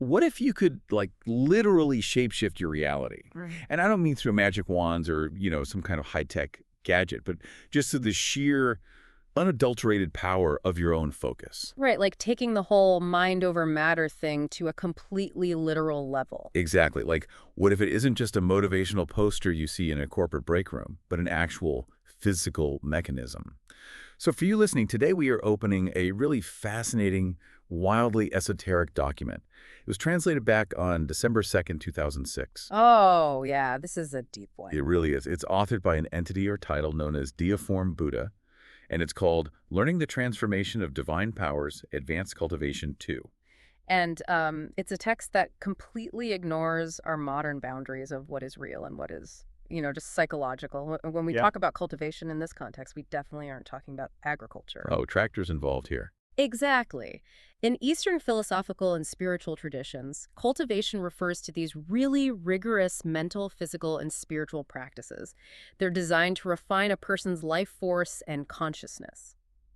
what if you could, like, literally shapeshift your reality? Right. And I don't mean through magic wands or, some kind of high-tech gadget, but just through the sheer, unadulterated power of your own focus. Right, like taking the whole mind over matter thing to a completely literal level. Exactly. Like, what if it isn't just a motivational poster you see in a corporate break room, but an actual physical mechanism? So for you listening, today we are opening a really fascinating, wildly esoteric document. It was translated back on December 2nd, 2006. Oh, yeah, this is a deep one. It really is. It's authored by an entity or title known as Deiform Buddha, and it's called Learning the Transformation of Divine Powers, Advanced Cultivation 2. And it's a text that completely ignores our modern boundaries of what is real and what is, just psychological. When we Yeah. talk about cultivation in this context, we definitely aren't talking about agriculture. Oh, tractors involved here. Exactly. In Eastern philosophical and spiritual traditions, cultivation refers to these really rigorous mental, physical, and spiritual practices. They're designed to refine a person's life force and consciousness.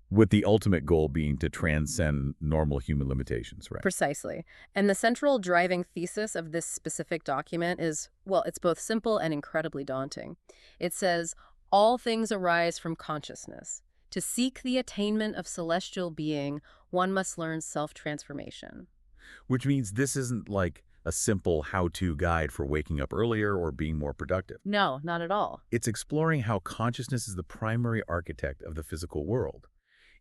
With the ultimate goal being to transcend normal human limitations, right? Precisely. And the central driving thesis of this specific document is, well, it's both simple and incredibly daunting. It says, all things arise from consciousness. To seek the attainment of celestial being, one must learn self-transformation. Which means this isn't like a simple how-to guide for waking up earlier or being more productive. No, not at all. It's exploring how consciousness is the primary architect of the physical world.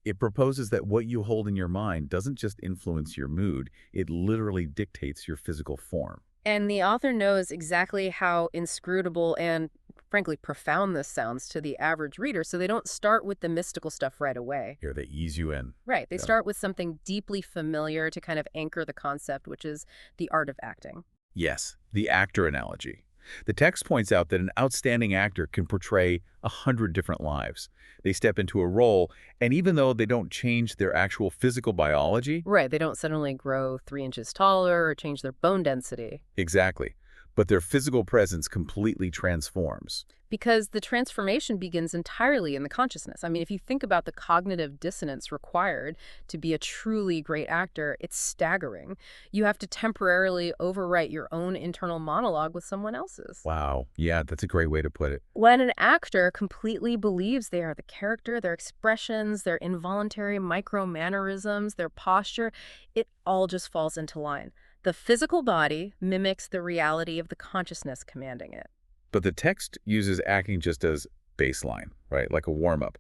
It proposes that what you hold in your mind doesn't just influence your mood, it literally dictates your physical form. And the author knows exactly how inscrutable and, frankly, profound this sounds to the average reader, so they don't start with the mystical stuff right away. Here, they ease you in. Right, they Yeah. start with something deeply familiar to kind of anchor the concept, which is the art of acting. Yes, the actor analogy. The text points out that an outstanding actor can portray 100 different lives. They step into a role, and even though they don't change their actual physical biology, Right, they don't suddenly grow 3 inches taller or change their bone density. exactly, but their physical presence completely transforms. Because the transformation begins entirely in the consciousness. I mean, if you think about the cognitive dissonance required to be a truly great actor, it's staggering. You have to temporarily overwrite your own internal monologue with someone else's. Wow, yeah, that's a great way to put it. When an actor completely believes they are the character, their expressions, their involuntary micro-mannerisms, their posture, it all just falls into line. The physical body mimics the reality of the consciousness commanding it. But the text uses acting just as baseline, right, like a warm-up.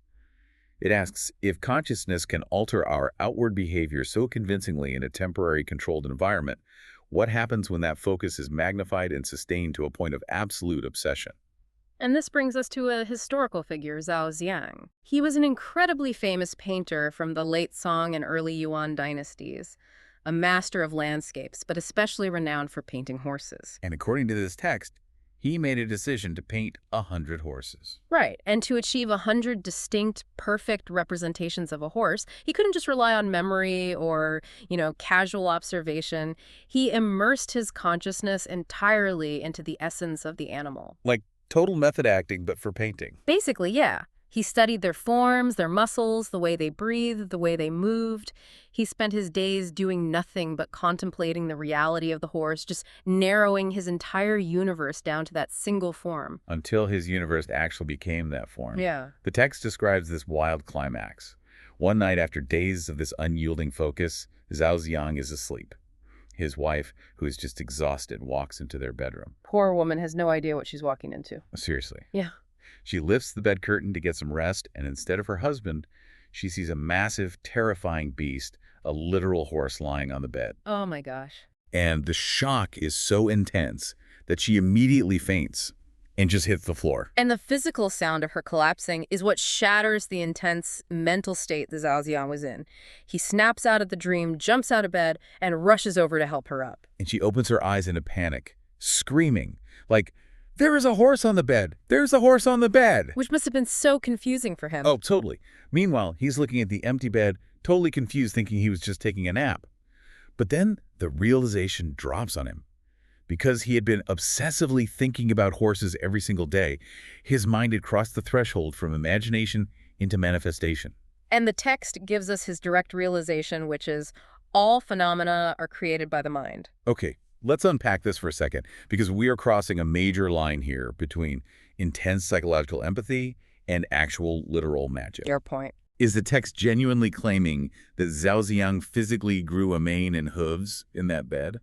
It asks, if consciousness can alter our outward behavior so convincingly in a temporary controlled environment, what happens when that focus is magnified and sustained to a point of absolute obsession? And this brings us to a historical figure, Zhao Ziang. He was an incredibly famous painter from the late Song and early Yuan dynasties, a master of landscapes, but especially renowned for painting horses. And according to this text, he made a decision to paint 100 horses. Right, and to achieve 100 distinct, perfect representations of a horse, he couldn't just rely on memory or, casual observation. He immersed his consciousness entirely into the essence of the animal. Like total method acting, but for painting. Basically, yeah. He studied their forms, their muscles, the way they breathed, the way they moved. He spent his days doing nothing but contemplating the reality of the horse, just narrowing his entire universe down to that single form. Until his universe actually became that form. Yeah. The text describes this wild climax. One night after days of this unyielding focus, Zhao Ziang is asleep. His wife, who is just exhausted, walks into their bedroom. Poor woman has no idea what she's walking into. Seriously. Yeah. She lifts the bed curtain to get some rest, and instead of her husband, she sees a massive, terrifying beast, a literal horse lying on the bed. Oh my gosh. And the shock is so intense that she immediately faints and just hits the floor. And the physical sound of her collapsing is what shatters the intense mental state that Zhao Ziang was in. He snaps out of the dream, jumps out of bed, and rushes over to help her up. And she opens her eyes in a panic, screaming, like, "There is a horse on the bed! There's a horse on the bed!" Which must have been so confusing for him. Oh, totally. Meanwhile, he's looking at the empty bed, totally confused, thinking he was just taking a nap. But then the realization drops on him. Because he had been obsessively thinking about horses every single day, his mind had crossed the threshold from imagination into manifestation. And the text gives us his direct realization, which is, All phenomena are created by the mind. Okay, let's unpack this for a second, because we are crossing a major line here between intense psychological empathy and actual literal magic. Your point. Is the text genuinely claiming that Zhao Ziyan physically grew a mane and hooves in that bed?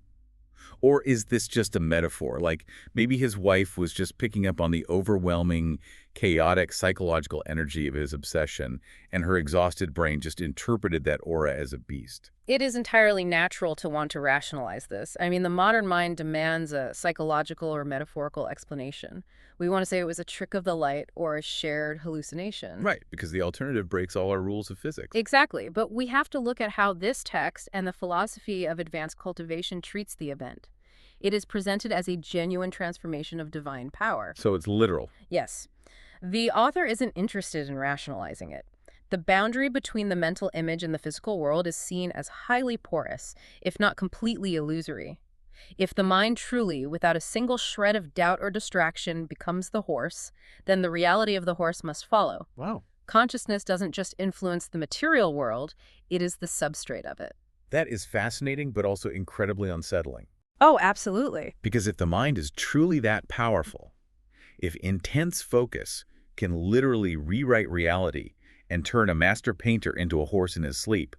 Or is this just a metaphor? Like maybe his wife was just picking up on the overwhelming, chaotic psychological energy of his obsession, and her exhausted brain just interpreted that aura as a beast. It is entirely natural to want to rationalize this. I mean, the modern mind demands a psychological or metaphorical explanation. We want to say it was a trick of the light or a shared hallucination. Right, because the alternative breaks all our rules of physics. Exactly, but we have to look at how this text and the philosophy of advanced cultivation treats the event. It is presented as a genuine transformation of divine power. So it's literal. Yes. The author isn't interested in rationalizing it. The boundary between the mental image and the physical world is seen as highly porous, if not completely illusory. If the mind truly, without a single shred of doubt or distraction, becomes the horse, then the reality of the horse must follow. Wow. Consciousness doesn't just influence the material world, it is the substrate of it. That is fascinating, but also incredibly unsettling. Oh, absolutely. Because if the mind is truly that powerful, if intense focus can literally rewrite reality and turn a master painter into a horse in his sleep,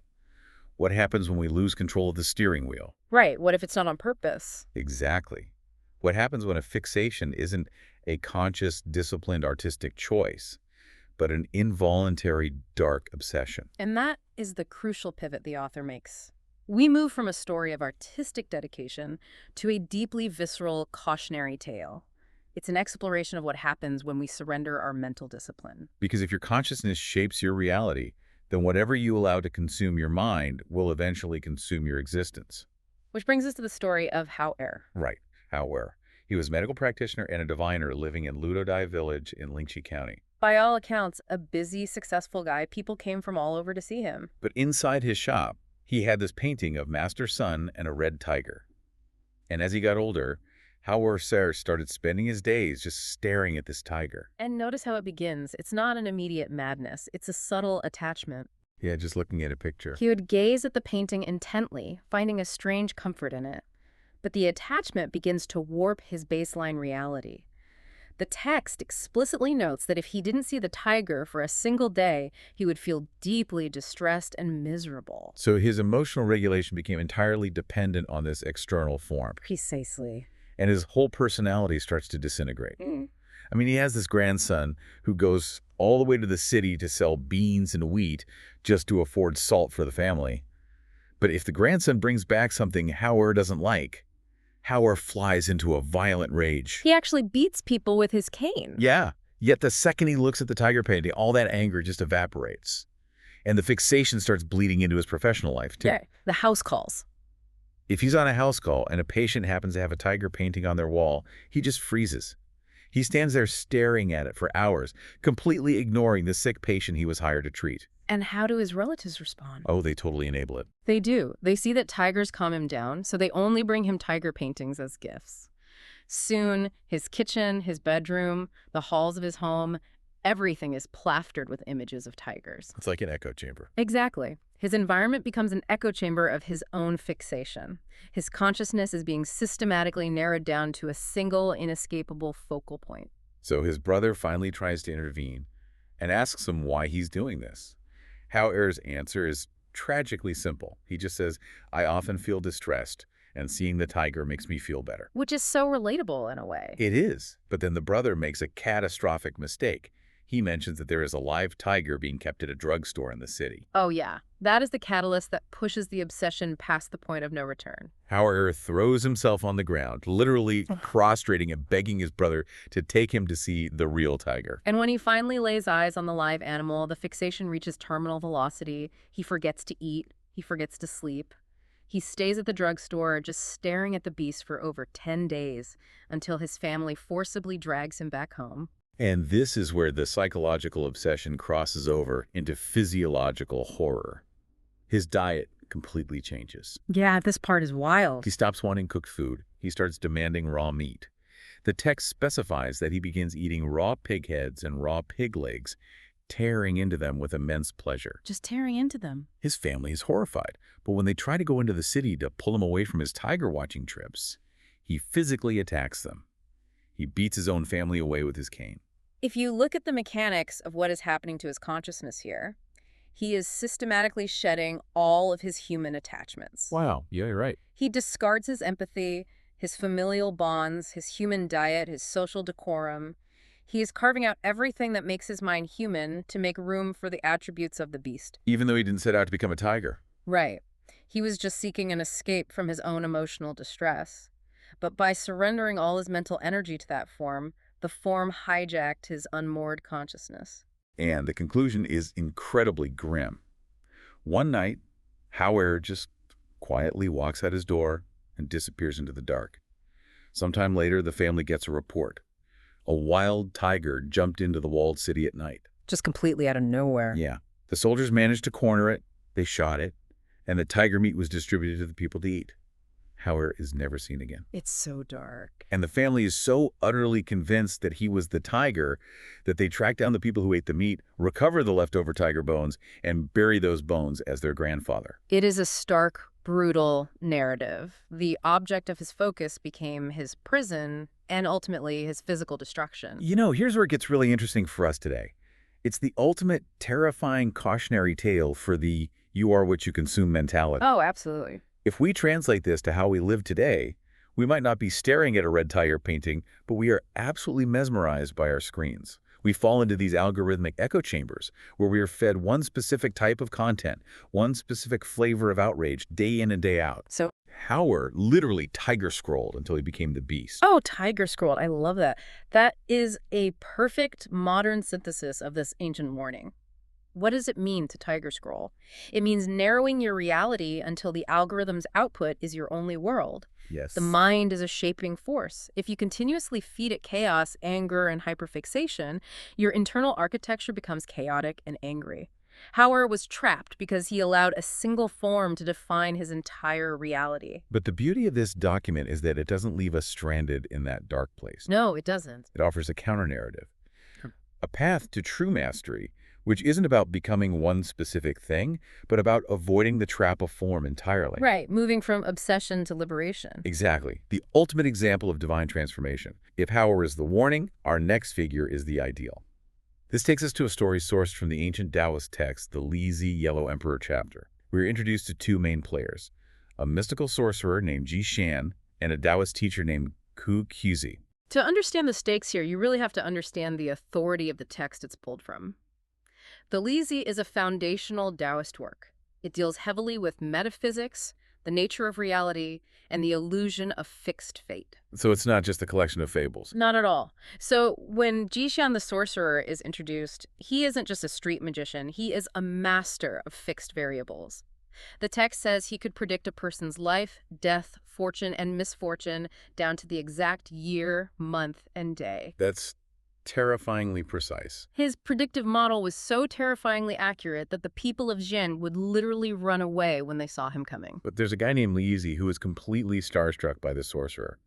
what happens when we lose control of the steering wheel? Right, what if it's not on purpose? Exactly. What happens when a fixation isn't a conscious, disciplined artistic choice, but an involuntary, dark obsession? And that is the crucial pivot the author makes. We move from a story of artistic dedication to a deeply visceral, cautionary tale. It's an exploration of what happens when we surrender our mental discipline. Because if your consciousness shapes your reality, then whatever you allow to consume your mind will eventually consume your existence. Which brings us to the story of Hao Er. Right, Hao Er. He was a medical practitioner and a diviner living in Ludodai village in Lingqi County. By all accounts, a busy, successful guy. People came from all over to see him. But inside his shop, he had this painting of Master Sun and a red tiger. And as he got older, Hao Er started spending his days just staring at this tiger. And notice how it begins. It's not an immediate madness. It's a subtle attachment. Yeah, just looking at a picture. He would gaze at the painting intently, finding a strange comfort in it. But the attachment begins to warp his baseline reality. The text explicitly notes that if he didn't see the tiger for a single day, he would feel deeply distressed and miserable. So his emotional regulation became entirely dependent on this external form. Precisely. And his whole personality starts to disintegrate. I mean, he has this grandson who goes all the way to the city to sell beans and wheat just to afford salt for the family. But if the grandson brings back something Hao Er doesn't like, Hao Er flies into a violent rage. He actually beats people with his cane. Yeah, yet the second he looks at the tiger painting, all that anger just evaporates. And the fixation starts bleeding into his professional life, too. Yeah, the house calls. If he's on a house call and a patient happens to have a tiger painting on their wall, he just freezes. He stands there staring at it for hours, completely ignoring the sick patient he was hired to treat. And how do his relatives respond? Oh, they totally enable it. They do. They see that tigers calm him down, so they only bring him tiger paintings as gifts. Soon, his kitchen, his bedroom, the halls of his home, everything is plastered with images of tigers. It's like an echo chamber. Exactly. His environment becomes an echo chamber of his own fixation. His consciousness is being systematically narrowed down to a single, inescapable focal point. So his brother finally tries to intervene and asks him why he's doing this. Hao Er's answer is tragically simple. He just says, "I often feel distressed, and seeing the tiger makes me feel better." Which is so relatable in a way. It is, but then the brother makes a catastrophic mistake. He mentions that there is a live tiger being kept at a drugstore in the city. Oh yeah, that is the catalyst that pushes the obsession past the point of no return. Hao Er throws himself on the ground, literally prostrating and begging his brother to take him to see the real tiger. And when he finally lays eyes on the live animal, the fixation reaches terminal velocity. He forgets to eat. He forgets to sleep. He stays at the drugstore just staring at the beast for over 10 days until his family forcibly drags him back home. And this is where the psychological obsession crosses over into physiological horror. His diet completely changes. Yeah, this part is wild. He stops wanting cooked food. He starts demanding raw meat. The text specifies that he begins eating raw pig heads and raw pig legs, tearing into them with immense pleasure. Just tearing into them. His family is horrified, but when they try to go into the city to pull him away from his tiger watching trips, he physically attacks them. He beats his own family away with his cane. If you look at the mechanics of what is happening to his consciousness here, he is systematically shedding all of his human attachments. Wow, yeah, you're right. He discards his empathy, his familial bonds, his human diet, his social decorum. He is carving out everything that makes his mind human to make room for the attributes of the beast. Even though he didn't set out to become a tiger. Right. He was just seeking an escape from his own emotional distress. But by surrendering all his mental energy to that form, the form hijacked his unmoored consciousness. And the conclusion is incredibly grim. One night, Hauer just quietly walks out his door and disappears into the dark. Sometime later, the family gets a report. A wild tiger jumped into the walled city at night. Just completely out of nowhere. Yeah. The soldiers managed to corner it, they shot it, and the tiger meat was distributed to the people to eat. Hauer is never seen again. It's so dark. And the family is so utterly convinced that he was the tiger that they track down the people who ate the meat, recover the leftover tiger bones, and bury those bones as their grandfather. It is a stark, brutal narrative. The object of his focus became his prison and ultimately his physical destruction. You know, here's where it gets really interesting for us today. It's the ultimate terrifying cautionary tale for the "you are what you consume" mentality. Oh, absolutely. If we translate this to how we live today, we might not be staring at a red tiger painting, but we are absolutely mesmerized by our screens. We fall into these algorithmic echo chambers where we are fed one specific type of content, one specific flavor of outrage, day in and day out. So, Hauer literally tiger scrolled until he became the beast. oh, tiger scrolled. I love that. That is a perfect modern synthesis of this ancient warning. What does it mean to tiger scroll? It means narrowing your reality until the algorithm's output is your only world. Yes. The mind is a shaping force. If you continuously feed it chaos, anger, and hyperfixation, your internal architecture becomes chaotic and angry. Hauer was trapped because he allowed a single form to define his entire reality. But the beauty of this document is that it doesn't leave us stranded in that dark place. No, it doesn't. It offers a counter-narrative, a path to true mastery, which isn't about becoming one specific thing, but about avoiding the trap of form entirely. Right, moving from obsession to liberation. Exactly. The ultimate example of divine transformation. If Hauer is the warning, our next figure is the ideal. This takes us to a story sourced from the ancient Taoist text, the Lizi Yellow Emperor chapter. We are introduced to two main players, a mystical sorcerer named Ji Shan and a Taoist teacher named Ku Qizi. To understand the stakes here, you really have to understand the authority of the text it's pulled from. The Lizi is a foundational Taoist work. It deals heavily with metaphysics, the nature of reality, and the illusion of fixed fate. So it's not just a collection of fables. Not at all. So when Jishan the sorcerer is introduced, he isn't just a street magician, he is a master of fixed variables. The text says he could predict a person's life, death, fortune, and misfortune down to the exact year, month, and day. That's terrifyingly precise. His predictive model was so terrifyingly accurate that the people of Zhen would literally run away when they saw him coming. But there's a guy named Lizi who is completely starstruck by the sorcerer.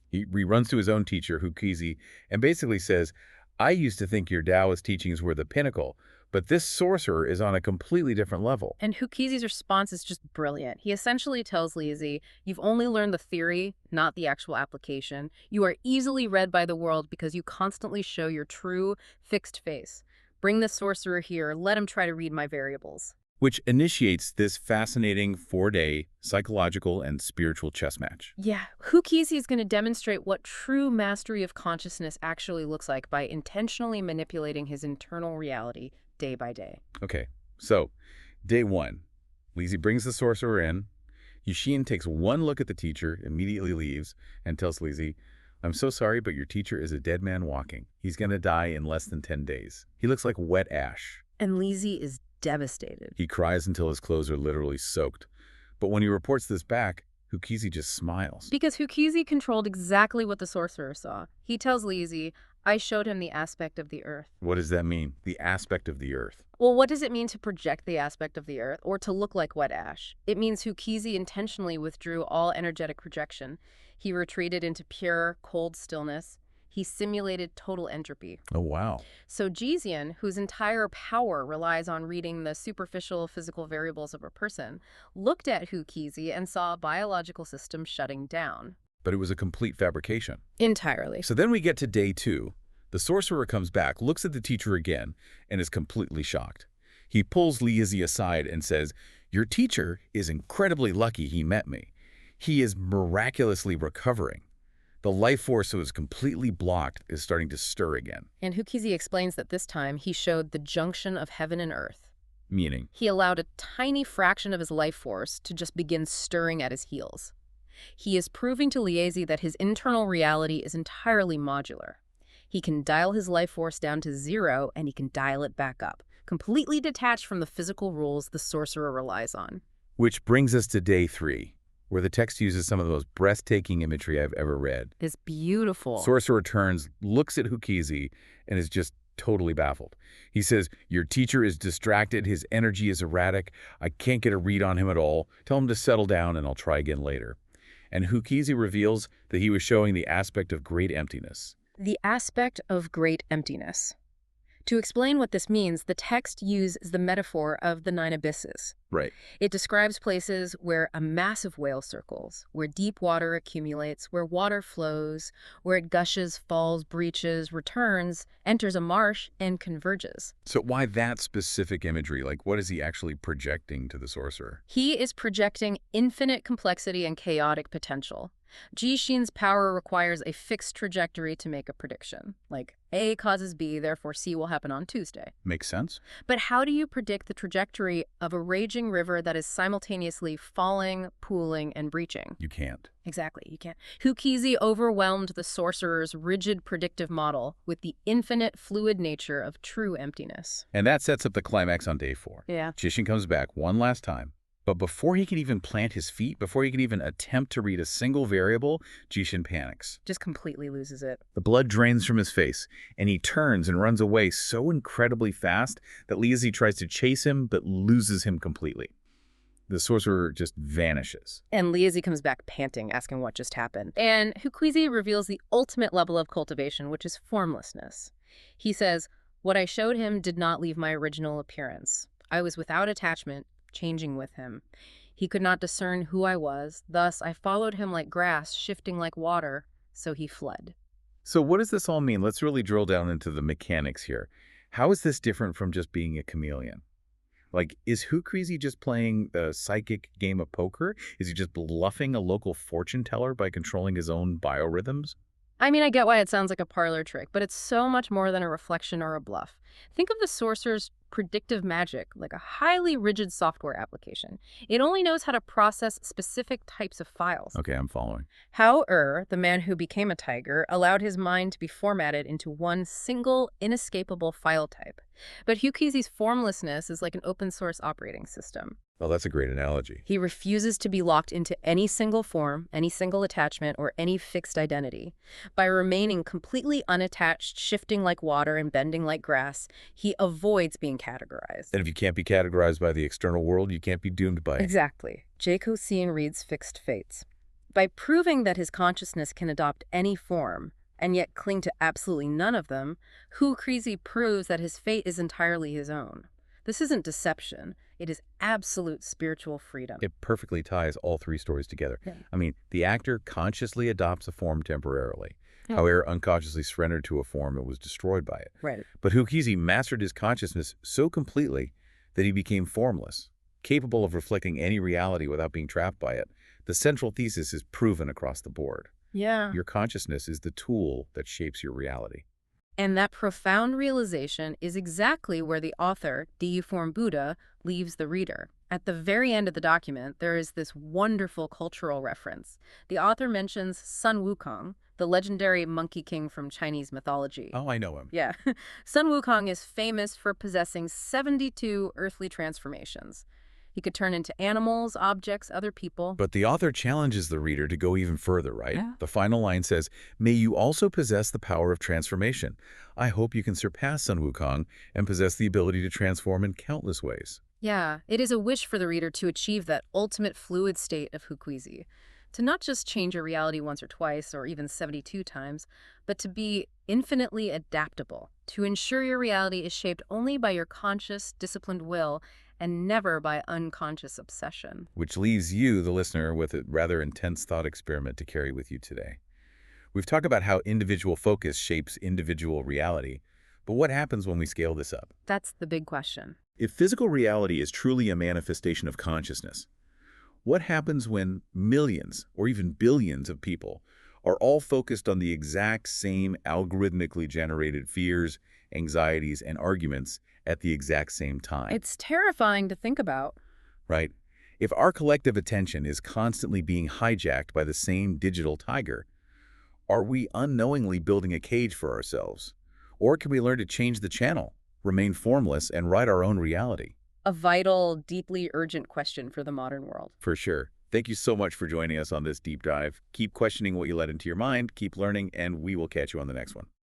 He runs to his own teacher, Ku Qizi, and basically says, "I used to think your Taoist teachings were the pinnacle, but this sorcerer is on a completely different level." And Ku Qizi's response is just brilliant. He essentially tells Lizi, you've only learned the theory, not the actual application. You are easily read by the world because you constantly show your true, fixed face. Bring the sorcerer here, let him try to read my variables. Which initiates this fascinating 4-day psychological and spiritual chess match. Yeah, Ku Qizi is going to demonstrate what true mastery of consciousness actually looks like by intentionally manipulating his internal reality day by day. Okay, so day 1, Lizi brings the sorcerer in. Yushin takes one look at the teacher, immediately leaves, and tells Lizi, "I'm so sorry, but your teacher is a dead man walking. He's going to die in less than 10 days. He looks like wet ash." And Lizi is devastated. He cries until his clothes are literally soaked. But when he reports this back, Ku Qizi just smiles. Because Ku Qizi controlled exactly what the sorcerer saw. He tells Lizi, I showed him the aspect of the earth. What does that mean? The aspect of the earth. Well, what does it mean to project the aspect of the earth or to look like wet ash? It means Ku Qizi intentionally withdrew all energetic projection. He retreated into pure, cold stillness. He simulated total entropy. Oh, wow. So Jixian, whose entire power relies on reading the superficial physical variables of a person, looked at Hu Qizi and saw a biological system shutting down. But it was a complete fabrication. Entirely. So then we get to day 2. The sorcerer comes back, looks at the teacher again, and is completely shocked. He pulls Li Yizi aside and says, "Your teacher is incredibly lucky he met me. He is miraculously recovering. The life force that was completely blocked is starting to stir again." And Hu Qizi explains that this time he showed the junction of heaven and earth. Meaning? He allowed a tiny fraction of his life force to just begin stirring at his heels. He is proving to Li Yizi that his internal reality is entirely modular. He can dial his life force down to 0 and he can dial it back up, completely detached from the physical rules the sorcerer relies on. Which brings us to day 3, where the text uses some of the most breathtaking imagery I've ever read. It's beautiful. Sorcerer turns, looks at Hu Qizi, and is just totally baffled. He says, "Your teacher is distracted, his energy is erratic, I can't get a read on him at all. Tell him to settle down and I'll try again later." And Hu Qizi reveals that he was showing the aspect of great emptiness. The aspect of great emptiness. To explain what this means, the text uses the metaphor of the 9 abysses. Right. It describes places where a massive whale circles, where deep water accumulates, where water flows, where it gushes, falls, breaches, returns, enters a marsh, and converges. So why that specific imagery? Like, what is he actually projecting to the sorcerer? He is projecting infinite complexity and chaotic potential. Jixin's power requires a fixed trajectory to make a prediction, like A causes B, therefore C will happen on Tuesday. Makes sense? But how do you predict the trajectory of a raging river that is simultaneously falling, pooling, and breaching? You can't. Exactly, you can't. Hu Qizi overwhelmed the sorcerer's rigid predictive model with the infinite fluid nature of true emptiness. And that sets up the climax on day 4. Yeah. Jixin comes back one last time. But before he can even plant his feet, before he can even attempt to read a single variable, Jixin panics. Just completely loses it. The blood drains from his face, and he turns and runs away so incredibly fast that Li Yizi tries to chase him but loses him completely. The sorcerer just vanishes. And Li Yizi comes back panting, asking what just happened. And Hu Qizi reveals the ultimate level of cultivation, which is formlessness. He says, "What I showed him did not leave my original appearance. I was without attachment, changing with him. He could not discern who I was, thus I followed him like grass, shifting like water, so he fled." So what does this all mean? Let's really drill down into the mechanics here. How is this different from just being a chameleon? Like, is Hu Qizi just playing a psychic game of poker? Is he just bluffing a local fortune teller by controlling his own biorhythms? I mean, I get why it sounds like a parlor trick, but it's so much more than a reflection or a bluff. Think of the sorcerer's predictive magic like a highly rigid software application. It only knows how to process specific types of files. Okay, I'm following. Hao Er, the man who became a tiger, allowed his mind to be formatted into one single, inescapable file type. But Hu Qizi's formlessness is like an open-source operating system. Well, that's a great analogy. He refuses to be locked into any single form, any single attachment, or any fixed identity. By remaining completely unattached, shifting like water and bending like grass, he avoids being categorized. And if you can't be categorized by the external world, you can't be doomed by it. Exactly. Jaco Sean reads Fixed Fates. By proving that his consciousness can adopt any form, and yet cling to absolutely none of them, Hu Qizi proves that his fate is entirely his own. This isn't deception. It is absolute spiritual freedom. It perfectly ties all 3 stories together. Yeah. I mean, the actor consciously adopts a form temporarily. Yeah. However, unconsciously surrendered to a form and was destroyed by it. Right. But Hu Qizi mastered his consciousness so completely that he became formless, capable of reflecting any reality without being trapped by it. The central thesis is proven across the board. Yeah. Your consciousness is the tool that shapes your reality. And that profound realization is exactly where the author, Deiform Buddha, leaves the reader. At the very end of the document, there is this wonderful cultural reference. The author mentions Sun Wukong, the legendary monkey king from Chinese mythology. Oh, I know him. Yeah. Sun Wukong is famous for possessing 72 earthly transformations. He could turn into animals, objects, other people. But the author challenges the reader to go even further, right? Yeah. The final line says, "May you also possess the power of transformation. I hope you can surpass Sun Wukong and possess the ability to transform in countless ways." Yeah, it is a wish for the reader to achieve that ultimate fluid state of Hu Qizi. To not just change your reality once or twice or even 72 times, but to be infinitely adaptable, to ensure your reality is shaped only by your conscious, disciplined will and never by unconscious obsession. Which leaves you, the listener, with a rather intense thought experiment to carry with you today. We've talked about how individual focus shapes individual reality, but what happens when we scale this up? That's the big question. If physical reality is truly a manifestation of consciousness, what happens when millions or even billions of people are all focused on the exact same algorithmically generated fears, anxieties, and arguments at the exact same time? It's terrifying to think about. Right? If our collective attention is constantly being hijacked by the same digital tiger, are we unknowingly building a cage for ourselves? Or can we learn to change the channel, remain formless, and write our own reality? A vital, deeply urgent question for the modern world. For sure. Thank you so much for joining us on this deep dive. Keep questioning what you let into your mind, keep learning, and we will catch you on the next one.